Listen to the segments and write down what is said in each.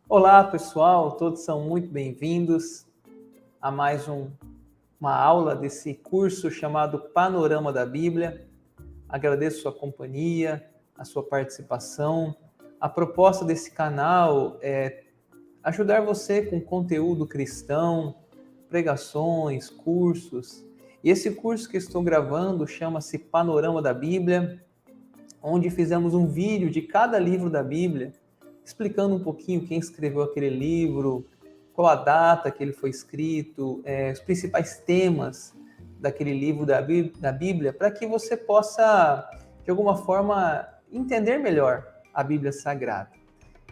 Olá, pessoal, todos são muito bem-vindos a mais uma aula desse curso chamado Panorama da Bíblia. Agradeço sua companhia, a sua participação. A proposta desse canal é ajudar você com conteúdo cristão, pregações, cursos. E esse curso que estou gravando chama-se Panorama da Bíblia, onde fizemos um vídeo de cada livro da Bíblia, explicando um pouquinho quem escreveu aquele livro, qual a data que ele foi escrito, os principais temas daquele livro da Bíblia, para que você possa, de alguma forma, entender melhor a Bíblia Sagrada.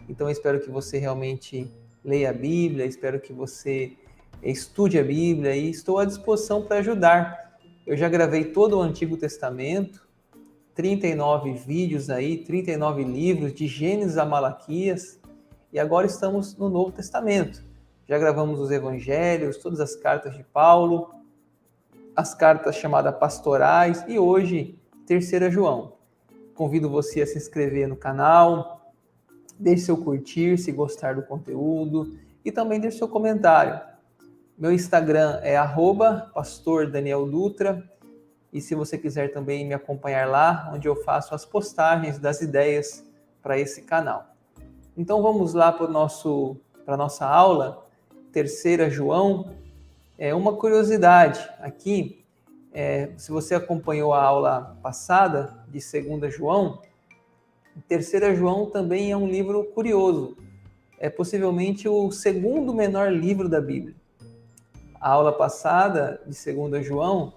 Então, eu espero que você realmente leia a Bíblia, espero que você estude a Bíblia e estou à disposição para ajudar. Eu já gravei todo o Antigo Testamento, 39 vídeos aí, 39 livros, de Gênesis a Malaquias, e agora estamos no Novo Testamento. Já gravamos os Evangelhos, todas as cartas de Paulo, as cartas chamadas pastorais, e hoje, 3 João. Convido você a se inscrever no canal, deixe seu curtir se gostar do conteúdo, e também deixe seu comentário. Meu Instagram é @PastorDanielDutra, e se você quiser também me acompanhar lá, onde eu faço as postagens das ideias para esse canal. Então vamos lá para a nossa aula, 3 João. Uma curiosidade aqui, se você acompanhou a aula passada de 2 João, 3 João também é um livro curioso. É possivelmente o segundo menor livro da Bíblia. A aula passada de 2 João,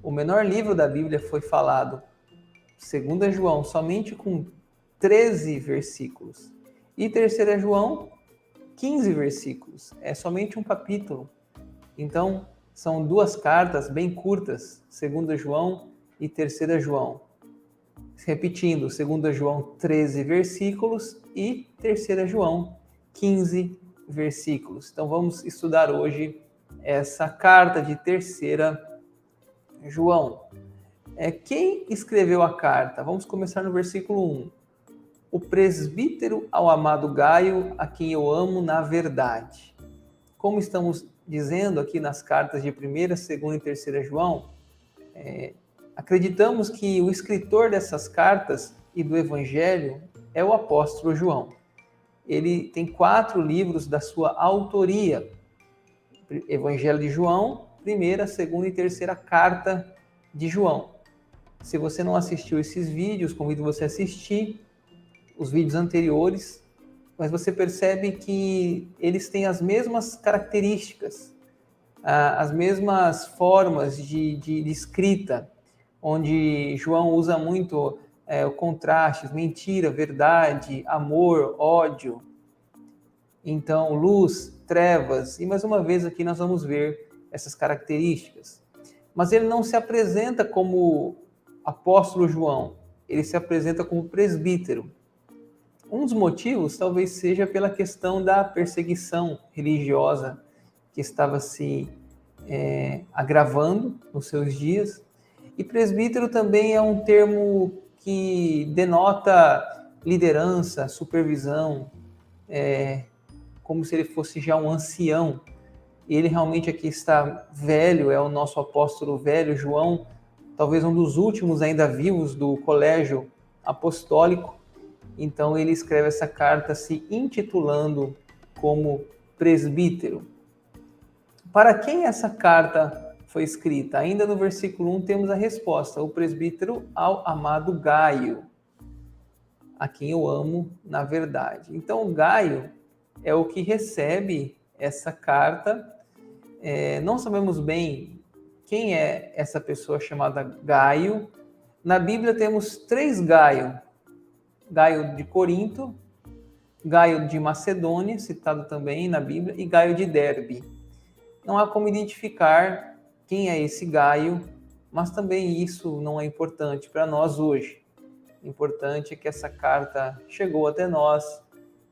o menor livro da Bíblia foi falado, 2 João, somente com 13 versículos. E 3 João, 15 versículos. É somente um capítulo. Então, são duas cartas bem curtas, 2 João e 3 João. Repetindo, 2 João, 13 versículos e 3 João, 15 versículos. Então, vamos estudar hoje essa carta de 3 João. Quem escreveu a carta? Vamos começar no versículo 1. O presbítero ao amado Gaio, a quem eu amo na verdade. Como estamos dizendo aqui nas cartas de 1ª, 2ª e 3 João, acreditamos que o escritor dessas cartas e do Evangelho é o apóstolo João. Ele tem 4 livros da sua autoria. Evangelho de João, 1ª, 2ª e 3ª carta de João. Se você não assistiu esses vídeos, convido você a assistir os vídeos anteriores, mas você percebe que eles têm as mesmas características, as mesmas formas de escrita, onde João usa muito contrastes, mentira, verdade, amor, ódio. Então, luz, trevas, e mais uma vez aqui nós vamos ver essas características. Mas ele não se apresenta como apóstolo João, ele se apresenta como presbítero. Um dos motivos talvez seja pela questão da perseguição religiosa que estava se agravando nos seus dias. E presbítero também é um termo que denota liderança, supervisão, como se ele fosse já um ancião. Ele realmente aqui está velho, é o nosso apóstolo velho, João, talvez um dos últimos ainda vivos do colégio apostólico. Então ele escreve essa carta se intitulando como presbítero. Para quem essa carta foi escrita? Ainda no versículo 1 temos a resposta, o presbítero ao amado Gaio, a quem eu amo na verdade. Então Gaio é o que recebe essa carta. Não sabemos bem quem é essa pessoa chamada Gaio. Na Bíblia temos 3 Gaio. Gaio de Corinto, Gaio de Macedônia, citado também na Bíblia, e Gaio de Derbe. Não há como identificar quem é esse Gaio, mas também isso não é importante para nós hoje. O importante é que essa carta chegou até nós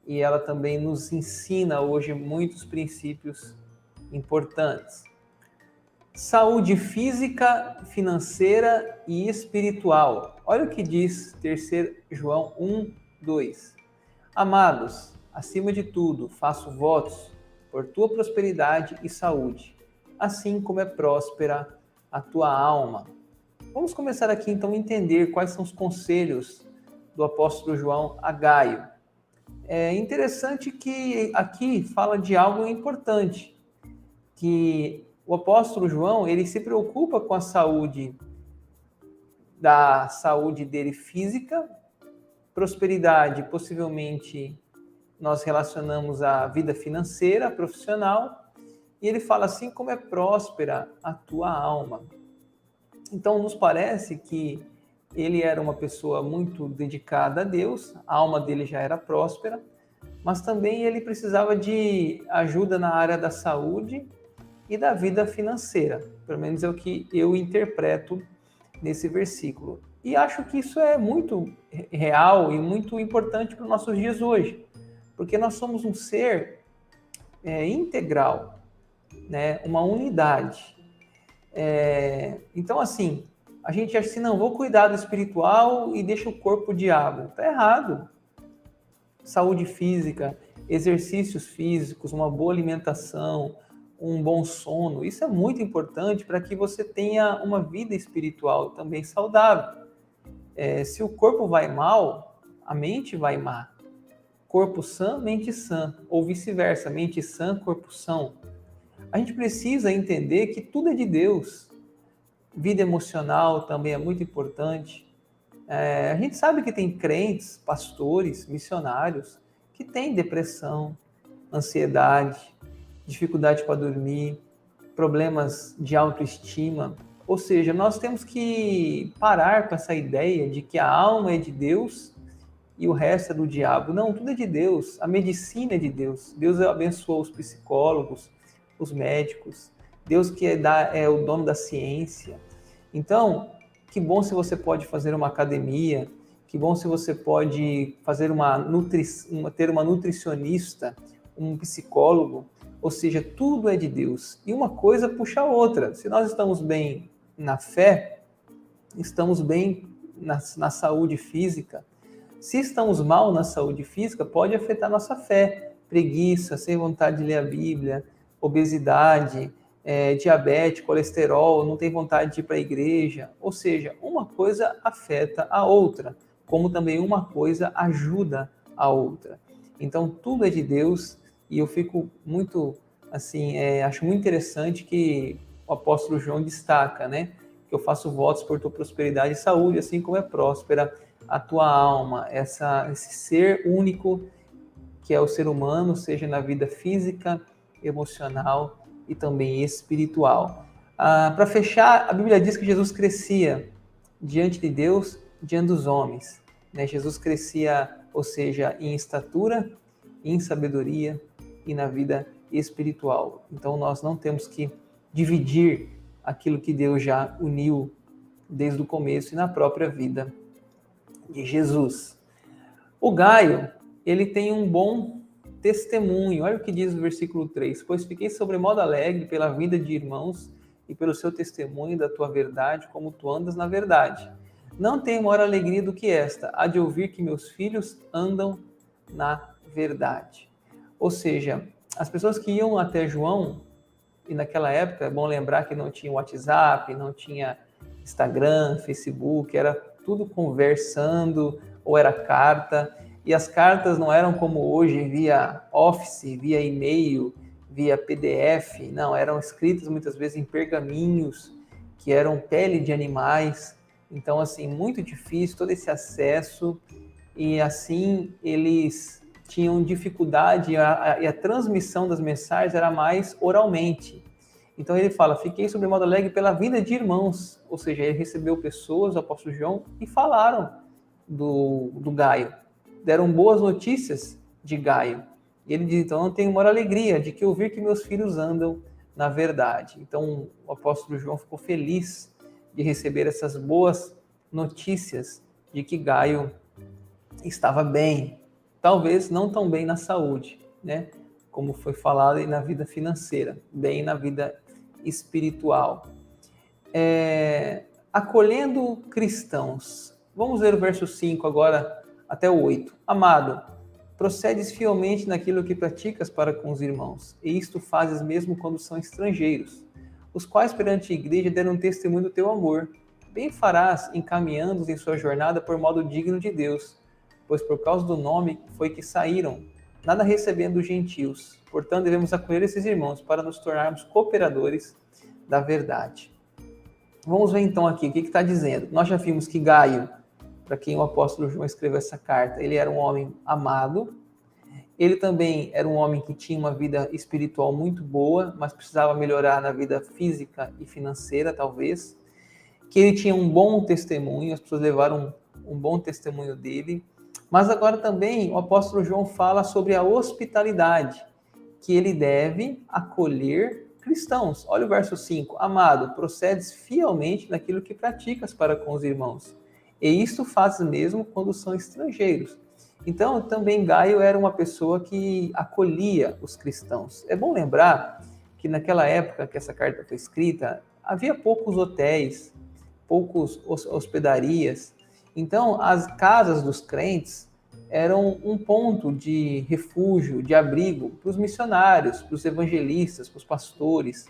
e ela também nos ensina hoje muitos princípios importantes. Saúde física, financeira e espiritual. Olha o que diz 3 João 1, 2. Amados, acima de tudo, faço votos por tua prosperidade e saúde, assim como é próspera a tua alma. Vamos começar aqui então a entender quais são os conselhos do apóstolo João a Gaio. É interessante que aqui fala de algo importante, que o apóstolo João, ele se preocupa com a saúde dele física, prosperidade, possivelmente nós relacionamos à vida financeira, profissional, e ele fala assim como é próspera a tua alma. Então nos parece que ele era uma pessoa muito dedicada a Deus, a alma dele já era próspera, mas também ele precisava de ajuda na área da saúde e da vida financeira. Pelo menos é o que eu interpreto nesse versículo. E acho que isso é muito real e muito importante para os nossos dias hoje, porque nós somos um ser integral, né? Uma unidade. Então, assim, a gente acha assim, não, vou cuidar do espiritual e deixa o corpo diabo. Está errado. Saúde física, exercícios físicos, uma boa alimentação, um bom sono, isso é muito importante para que você tenha uma vida espiritual também saudável. Se o corpo vai mal, a mente vai mal. Corpo sã, mente sã, ou vice-versa, mente sã, corpo são. A gente precisa entender que tudo é de Deus. Vida emocional também é muito importante. A gente sabe que tem crentes, pastores, missionários, que têm depressão, ansiedade, dificuldade para dormir, problemas de autoestima. Ou seja, nós temos que parar com essa ideia de que a alma é de Deus e o resto é do diabo. Não, tudo é de Deus. A medicina é de Deus. Deus abençoou os psicólogos, os médicos. Deus que é o dono da ciência. Então, que bom se você pode fazer uma academia, que bom se você pode fazer ter uma nutricionista, um psicólogo, ou seja, tudo é de Deus. E uma coisa puxa a outra. Se nós estamos bem na fé, estamos bem na saúde física. Se estamos mal na saúde física, pode afetar nossa fé. Preguiça, sem vontade de ler a Bíblia, obesidade, diabetes, colesterol, não tem vontade de ir para a igreja. Ou seja, uma coisa afeta a outra, como também uma coisa ajuda a outra. Então, tudo é de Deus e eu fico muito, assim, acho muito interessante que o apóstolo João destaca, né? Que eu faço votos por tua prosperidade e saúde, assim como é próspera a tua alma, esse ser único que é o ser humano, seja na vida física, emocional e também espiritual. Para fechar, a Bíblia diz que Jesus crescia diante de Deus, diante dos homens. Né? Jesus crescia, ou seja, em estatura, em sabedoria e na vida espiritual. Então nós não temos que dividir aquilo que Deus já uniu desde o começo e na própria vida de Jesus. O Gaio, ele tem um bom testemunho. Olha o que diz o versículo 3. Pois fiquei sobremodo alegre pela vida de irmãos e pelo seu testemunho da tua verdade, como tu andas na verdade. Não tenho maior alegria do que esta, a de ouvir que meus filhos andam na verdade. Ou seja, as pessoas que iam até João, e naquela época, é bom lembrar que não tinha WhatsApp, não tinha Instagram, Facebook, era tudo conversando, ou era carta, e as cartas não eram como hoje, via Office, via e-mail, via PDF, não, eram escritas muitas vezes em pergaminhos, que eram pele de animais, então assim, muito difícil todo esse acesso, e assim eles tinham dificuldade, e a transmissão das mensagens era mais oralmente. Então ele fala, fiquei sobremodo alegre pela vida de irmãos, ou seja, ele recebeu pessoas, o apóstolo João, e falaram do Gaio, deram boas notícias de Gaio. E ele diz, então, eu tenho maior alegria de que ouvir que meus filhos andam na verdade. Então o apóstolo João ficou feliz de receber essas boas notícias de que Gaio estava bem, talvez não tão bem na saúde, né? Como foi falado aí na vida financeira, bem na vida espiritual. Acolhendo cristãos. Vamos ver o verso 5 agora até o 8. Amado, procedes fielmente naquilo que praticas para com os irmãos, e isto fazes mesmo quando são estrangeiros, os quais perante a igreja deram testemunho do teu amor. Bem farás, encaminhando-os em sua jornada por modo digno de Deus, pois por causa do nome foi que saíram, nada recebendo dos gentios. Portanto, devemos acolher esses irmãos para nos tornarmos cooperadores da verdade. Vamos ver então aqui o que está dizendo. Nós já vimos que Gaio, para quem o apóstolo João escreveu essa carta, ele era um homem amado. Ele também era um homem que tinha uma vida espiritual muito boa, mas precisava melhorar na vida física e financeira, talvez. Que ele tinha um bom testemunho, as pessoas levaram um bom testemunho dele. Mas agora também o apóstolo João fala sobre a hospitalidade, que ele deve acolher cristãos. Olha o verso 5. Amado, procedes fielmente naquilo que praticas para com os irmãos. E isto fazes mesmo quando são estrangeiros. Então, também Gaio era uma pessoa que acolhia os cristãos. É bom lembrar que naquela época que essa carta foi escrita, havia poucos hotéis, poucos hospedarias. Então, as casas dos crentes eram um ponto de refúgio, de abrigo para os missionários, para os evangelistas, para os pastores,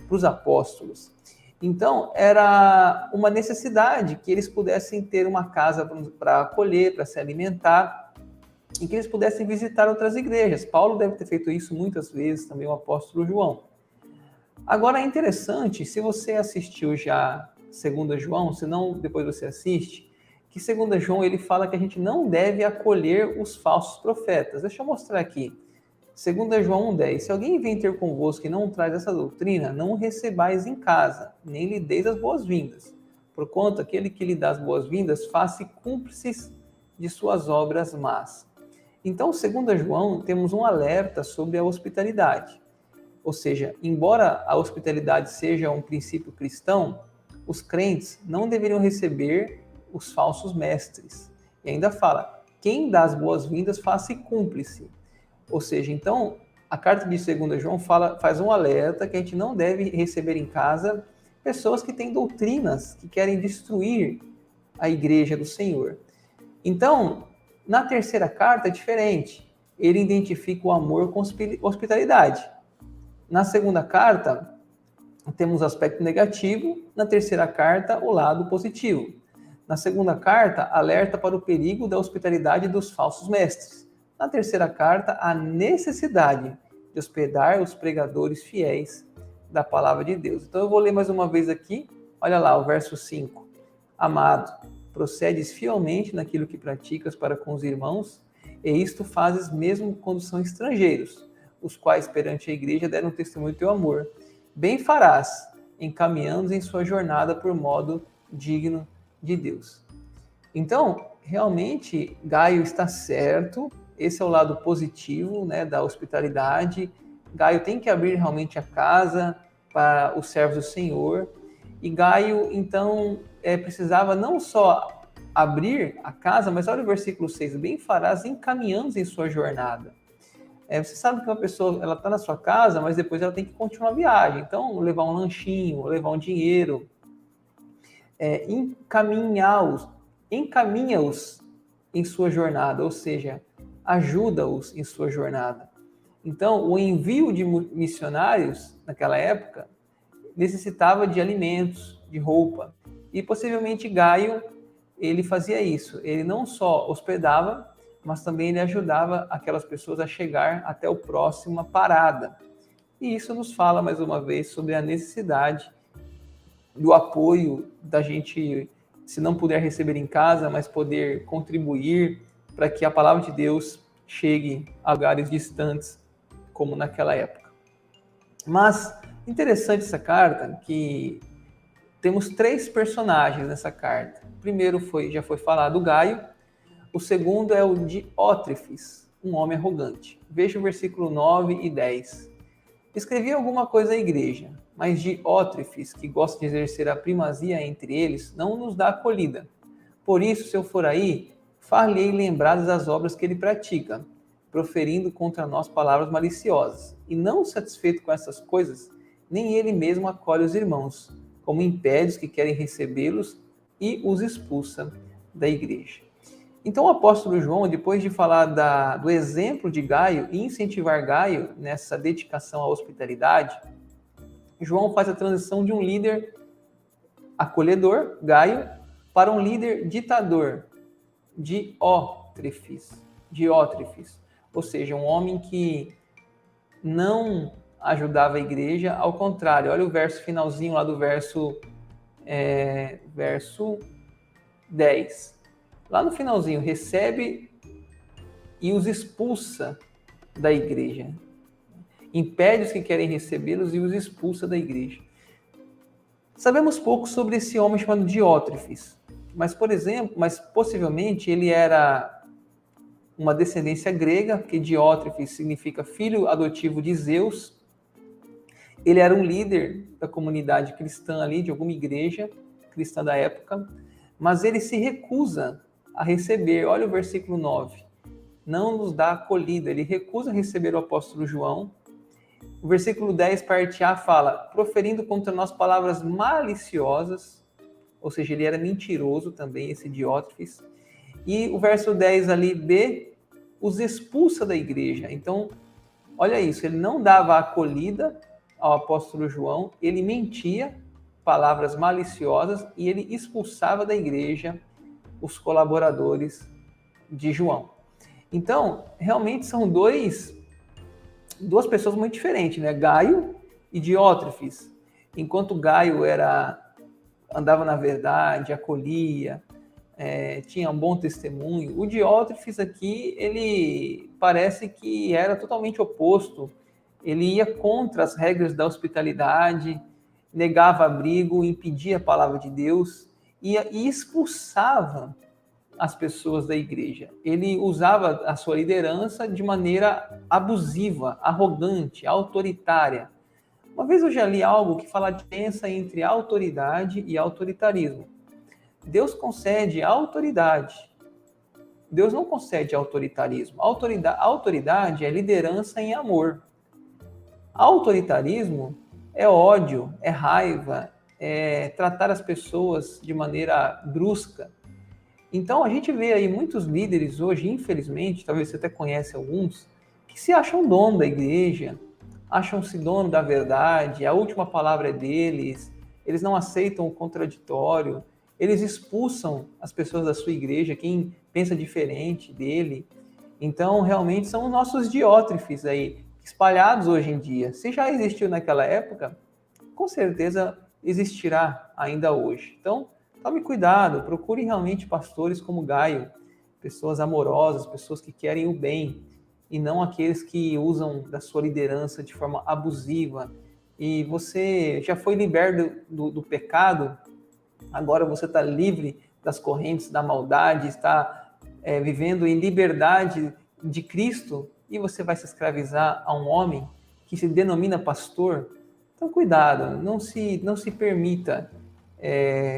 para os apóstolos. Então, era uma necessidade que eles pudessem ter uma casa para acolher, para se alimentar, e que eles pudessem visitar outras igrejas. Paulo deve ter feito isso muitas vezes, também o apóstolo João. Agora, é interessante, se você assistiu já 2 João, se não, depois você assiste, que 2 João ele fala que a gente não deve acolher os falsos profetas. Deixa eu mostrar aqui. 2 João 1,10. Se alguém vem ter convosco e não traz essa doutrina, não o recebais em casa, nem lhe deis as boas-vindas. Porquanto aquele que lhe dá as boas-vindas, faça cúmplices de suas obras más. Então, 2 João, temos um alerta sobre a hospitalidade. Ou seja, embora a hospitalidade seja um princípio cristão, os crentes não deveriam receber os falsos mestres. E ainda fala, quem dá as boas-vindas faça cúmplice. Ou seja, então, a carta de 2 João faz um alerta que a gente não deve receber em casa pessoas que têm doutrinas, que querem destruir a igreja do Senhor. Então, na terceira carta é diferente. Ele identifica o amor com hospitalidade. Na segunda carta, temos o aspecto negativo. Na terceira carta, o lado positivo. Na segunda carta, alerta para o perigo da hospitalidade dos falsos mestres. Na terceira carta, a necessidade de hospedar os pregadores fiéis da palavra de Deus. Então eu vou ler mais uma vez aqui. Olha lá, o verso 5. Amado, procedes fielmente naquilo que praticas para com os irmãos, e isto fazes mesmo quando são estrangeiros, os quais perante a igreja deram testemunho do teu amor. Bem farás, encaminhando-os em sua jornada por modo digno de Deus. Então, realmente, Gaio está certo, esse é o lado positivo, né, da hospitalidade. Gaio tem que abrir realmente a casa para os servos do Senhor, e Gaio, então, precisava não só abrir a casa, mas olha o versículo 6, bem farás encaminhando-os em sua jornada. Você sabe que uma pessoa, ela está na sua casa, mas depois ela tem que continuar a viagem, então levar um lanchinho, levar um dinheiro, encaminha-os em sua jornada, ou seja, ajuda-os em sua jornada. Então, o envio de missionários naquela época necessitava de alimentos, de roupa, e possivelmente Gaio, ele fazia isso. Ele não só hospedava, mas também ele ajudava aquelas pessoas a chegar até a próxima parada. E isso nos fala, mais uma vez, sobre a necessidade do apoio da gente, se não puder receber em casa, mas poder contribuir para que a palavra de Deus chegue a lugares distantes, como naquela época. Mas, interessante essa carta, que temos 3 personagens nessa carta. O primeiro já foi falado, Gaio. O segundo é o Diótrefes, um homem arrogante. Veja o versículo 9 e 10. Escrevi alguma coisa à igreja, mas Diótrefes, que gosta de exercer a primazia entre eles, não nos dá acolhida. Por isso, se eu for aí, far-lhe-ei lembradas das obras que ele pratica, proferindo contra nós palavras maliciosas. E não satisfeito com essas coisas, nem ele mesmo acolhe os irmãos, como impede os que querem recebê-los e os expulsa da igreja. Então o apóstolo João, depois de falar do exemplo de Gaio e incentivar Gaio nessa dedicação à hospitalidade, João faz a transição de um líder acolhedor, Gaio, para um líder ditador, Diótrefes. Ou seja, um homem que não ajudava a igreja, ao contrário. Olha o verso finalzinho lá do verso 10. Lá no finalzinho, recebe e os expulsa da igreja. Impede os que querem recebê-los e os expulsa da igreja. Sabemos pouco sobre esse homem chamado Diótrefes, mas possivelmente ele era uma descendência grega, porque Diótrefes significa filho adotivo de Zeus. Ele era um líder da comunidade cristã ali, de alguma igreja cristã da época, mas ele se recusa a receber. Olha o versículo 9. Não nos dá acolhida, ele recusa receber o apóstolo João. O versículo 10, parte A, fala, proferindo contra nós palavras maliciosas, ou seja, ele era mentiroso também, esse Diótrefes. E o verso 10 ali, B, os expulsa da igreja. Então, olha isso, ele não dava acolhida ao apóstolo João, ele mentia, palavras maliciosas, e ele expulsava da igreja os colaboradores de João. Então, realmente são duas pessoas muito diferentes, né? Gaio e Diótrefes. Enquanto Gaio andava na verdade, acolhia, tinha um bom testemunho, o Diótrefes aqui, ele parece que era totalmente oposto. Ele ia contra as regras da hospitalidade, negava abrigo, impedia a palavra de Deus e expulsava as pessoas da igreja. Ele usava a sua liderança de maneira abusiva, arrogante, autoritária. Uma vez eu já li algo que fala a diferença entre autoridade e autoritarismo. Deus concede autoridade. Deus não concede autoritarismo. Autoridade é liderança em amor. Autoritarismo é ódio, é raiva, é tratar as pessoas de maneira brusca. Então, a gente vê aí muitos líderes hoje, infelizmente, talvez você até conhece alguns, que se acham dono da igreja, acham-se dono da verdade, a última palavra é deles, eles não aceitam o contraditório, eles expulsam as pessoas da sua igreja, quem pensa diferente dele. Então, realmente, são os nossos Diótrefes aí, espalhados hoje em dia. Se já existiu naquela época, com certeza existirá ainda hoje. Então, tome cuidado, procure realmente pastores como Gaio, pessoas amorosas, pessoas que querem o bem, e não aqueles que usam da sua liderança de forma abusiva. E você já foi liberto do pecado, agora você está livre das correntes da maldade, está vivendo em liberdade de Cristo, e você vai se escravizar a um homem que se denomina pastor. Então, cuidado, não se permita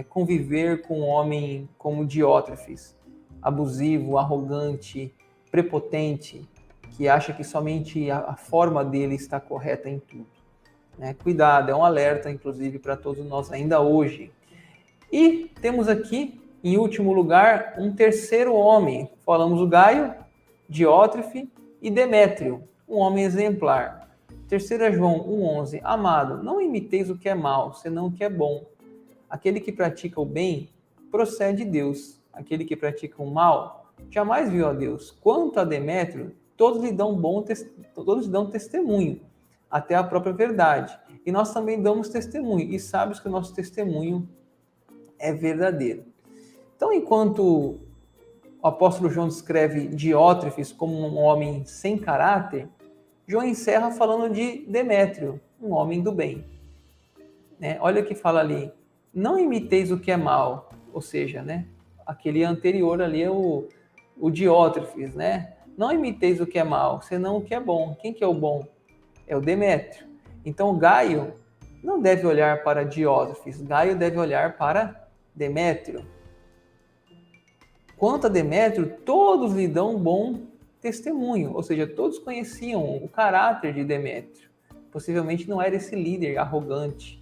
conviver com um homem como Diótrefes, abusivo, arrogante, prepotente, que acha que somente a forma dele está correta em tudo. Cuidado, é um alerta, inclusive, para todos nós ainda hoje. E temos aqui, em último lugar, um terceiro homem. Falamos o Gaio, Diótrefe e Demétrio, um homem exemplar. 3 João 1,11. Amado, não imiteis o que é mal, senão o que é bom. Aquele que pratica o bem procede de Deus. Aquele que pratica o mal jamais viu a Deus. Quanto a Demétrio, todos lhe dão testemunho, até a própria verdade. E nós também damos testemunho, e sabes que o nosso testemunho é verdadeiro. Então, enquanto o apóstolo João descreve Diótrefes como um homem sem caráter, João encerra falando de Demétrio, um homem do bem. Olha o que fala ali. Não imiteis o que é mal, ou seja, aquele anterior ali é o Diótrefes, Não imiteis o que é mal, senão o que é bom. Quem que é o bom? É o Demétrio. Então, Gaio não deve olhar para Diótrefes, Gaio deve olhar para Demétrio. Quanto a Demétrio, todos lhe dão bom testemunho, ou seja, todos conheciam o caráter de Demétrio. Possivelmente não era esse líder arrogante,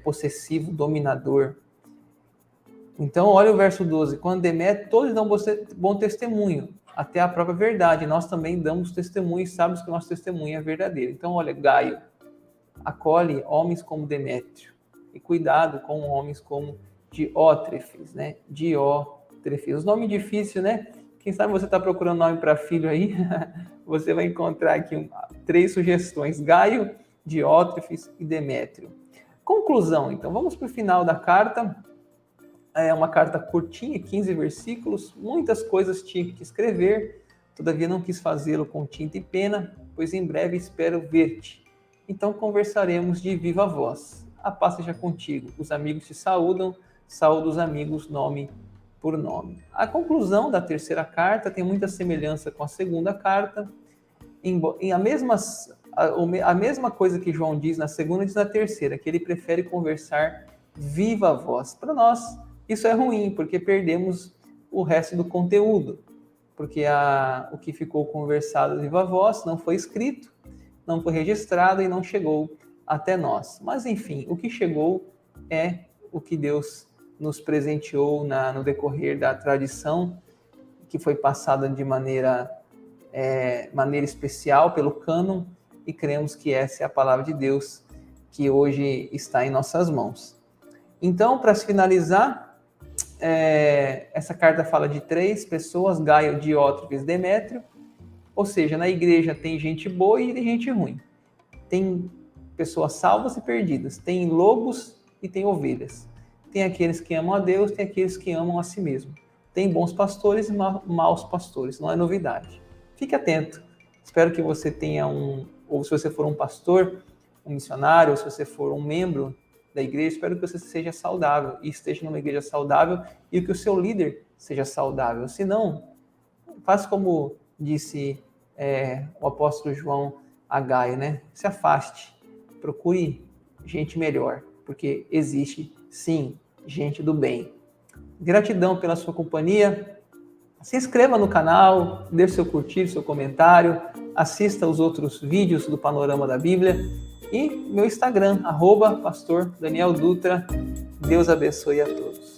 possessivo, dominador. Então, olha o verso 12. Quando Demétrio, todos dão bom testemunho, até a própria verdade. Nós também damos testemunho e sabemos que o nosso testemunho é verdadeiro. Então, olha, Gaio, acolhe homens como Demétrio. E cuidado com homens como Diótrefes, né? Diótrefes. Os nomes difíceis, né? Quem sabe você está procurando nome para filho aí? Você vai encontrar aqui 3 sugestões. Gaio, Diótrefes e Demétrio. Conclusão, então. Vamos para o final da carta. É uma carta curtinha, 15 versículos, muitas coisas tinha que escrever, todavia não quis fazê-lo com tinta e pena, pois em breve espero ver-te. Então conversaremos de viva voz. A paz seja contigo. Os amigos te saúdam, saúda os amigos nome por nome. A conclusão da terceira carta tem muita semelhança com a segunda carta. A mesma coisa que João diz na segunda, diz na terceira, que ele prefere conversar viva voz. Para nós, isso é ruim, porque perdemos o resto do conteúdo, porque o que ficou conversado viva voz não foi escrito, não foi registrado e não chegou até nós. Mas, enfim, o que chegou é o que Deus nos presenteou no decorrer da tradição, que foi passada de maneira especial pelo cânon, e cremos que essa é a palavra de Deus que hoje está em nossas mãos. Então, para finalizar, essa carta fala de 3 pessoas, Gaio, Diótrefes, Demétrio, ou seja, na igreja tem gente boa e tem gente ruim. Tem pessoas salvas e perdidas, tem lobos e tem ovelhas. Tem aqueles que amam a Deus, tem aqueles que amam a si mesmo. Tem bons pastores e maus pastores, não é novidade. Fique atento. Espero que você tenha ou se você for um pastor, um missionário, ou se você for um membro da igreja, espero que você seja saudável e esteja numa igreja saudável e que o seu líder seja saudável. Se não, faça como disse o apóstolo João a Gaio, né? Se afaste, procure gente melhor, porque existe, sim, gente do bem. Gratidão pela sua companhia. Se inscreva no canal, dê seu curtir, seu comentário, assista os outros vídeos do Panorama da Bíblia e meu Instagram, @pastor Daniel Dutra. Deus abençoe a todos.